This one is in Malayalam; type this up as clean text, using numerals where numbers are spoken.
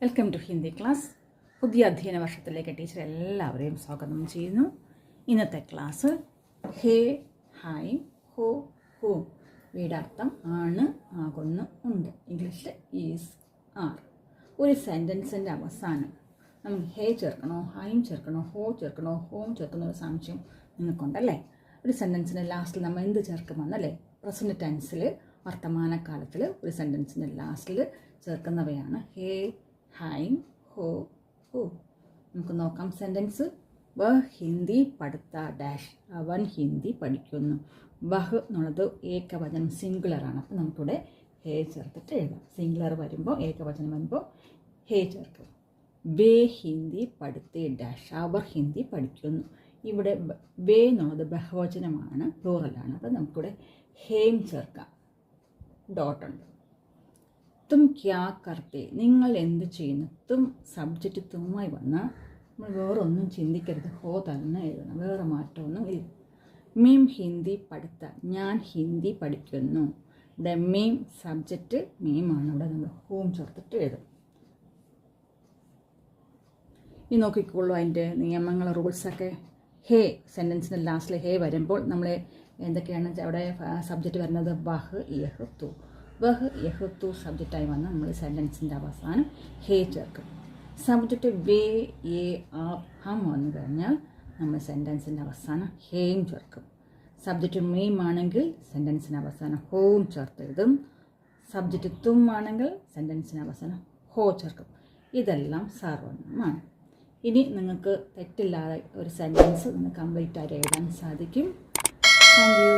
Welcome to Hindi class. പുതിയ അധ്യയന വർഷത്തിലേക്ക് ടീച്ചർ എല്ലാവരെയും സ്വാഗതം ചെയ്യുന്നു. ഇന്നത്തെ ക്ലാസ് ഹേ, ഹായ്, ഹോ, ഹോ വീടെ അർത്ഥം ആണ്, ആകുന്നു, ഉണ്ട്. ഇംഗ്ലീഷിൽ ഈസ്, ആർ. ഒരു സെൻറ്റൻസിൻ്റെ അവസാനം നമുക്ക് ഹേ ചേർക്കണോ, ഹായും ചേർക്കണോ, ഹോ ചേർക്കണോ, ഹോം ചേർക്കണോ ഒരു സംശയം നിങ്ങൾക്കുണ്ടല്ലേ. ഒരു സെൻറ്റൻസിൻ്റെ ലാസ്റ്റിൽ നമ്മൾ എന്ത് ചേർക്കുമെന്നല്ലേ. പ്രസൻറ്റ് ടെൻസിൽ വർത്തമാനകാലത്തിൽ ഒരു സെൻറ്റൻസിൻ്റെ ലാസ്റ്റിൽ ചേർക്കുന്നവയാണ് ഹേ, ഹായ്, ഹോ, ഹോ. നമുക്ക് നോക്കാം സെൻറ്റൻസ്. വഹ് ഹിന്ദി പഠിത്ത ഡാഷ്, അവൻ ഹിന്ദി പഠിക്കുന്നു. വഹ് എന്നുള്ളത് ഏകവചനം, സിംഗുലറാണ്. അപ്പോൾ നമുക്കിവിടെ ഹേ ചേർത്തിട്ട് എഴുതാം. സിംഗുലർ വരുമ്പോൾ, ഏകവചനം വരുമ്പോൾ ഹേ ചേർക്കും. വേ ഹിന്ദി പഠിത്തേ ഡാഷ്, അവർ ഹിന്ദി പഠിക്കുന്നു. ഇവിടെ വേ എന്നുള്ളത് ബഹുവചനമാണ്, പ്ലൂറലാണ്. അപ്പോൾ നമുക്കിവിടെ ഹേം ചേർക്കാം. ഡോട്ടുണ്ട്. തും ക്യാ കർത്തേ, നിങ്ങൾ എന്ത് ചെയ്യുന്നു. തും സബ്ജക്റ്റ് തുമ്മായി വന്നാൽ നമ്മൾ വേറൊന്നും ചിന്തിക്കരുത്, ഹോ തന്നെ എഴുതണം, വേറെ മാറ്റമൊന്നും ഇല്ല. മീം ഹിന്ദി പഠിത്ത, ഞാൻ ഹിന്ദി പഠിക്കുന്നു. ഇവിടെ മീം സബ്ജക്റ്റ്, മീമാണ്. ഇവിടെ നമ്മൾ ഹോം ചേർത്തിട്ട് എഴുതും. ഈ നോക്കിക്കോളൂ അതിൻ്റെ നിയമങ്ങൾ, റൂൾസൊക്കെ. ഹേ സെൻറ്റൻസിൻ്റെ ലാസ്റ്റിൽ ഹേ വരുമ്പോൾ നമ്മൾ എന്തൊക്കെയാണ് അവിടെ സബ്ജക്റ്റ് വരുന്നത്. വഹ്, യഹ്, തു. വഹ്, യഹ്, തു സബ്ജക്റ്റായി വന്നാൽ നമ്മൾ സെൻറ്റൻസിൻ്റെ അവസാനം ഹേ ചേർക്കും. സബ്ജക്റ്റ് വേ, ഏ, ആർ, ഹം വന്നു കഴിഞ്ഞാൽ നമ്മൾ സെൻറ്റൻസിൻ്റെ അവസാനം ഹേയും ചേർക്കും. സബ്ജക്റ്റ് മീം ആണെങ്കിൽ സെൻറ്റൻസിന് അവസാനം ഹോം ചേർത്തെഴുതും. സബ്ജക്റ്റ് തും ആണെങ്കിൽ സെൻറ്റൻസിന് അവസാനം ഹോ ചേർക്കും. ഇതെല്ലാം സാർവനാമമാണ്. ഇനി നിങ്ങൾക്ക് തെറ്റില്ലാതെ ഒരു സെൻറ്റൻസ് നിങ്ങൾക്ക് കംപ്ലീറ്റ് ആയിട്ട് എഴുതാൻ സാധിക്കും. Thank you.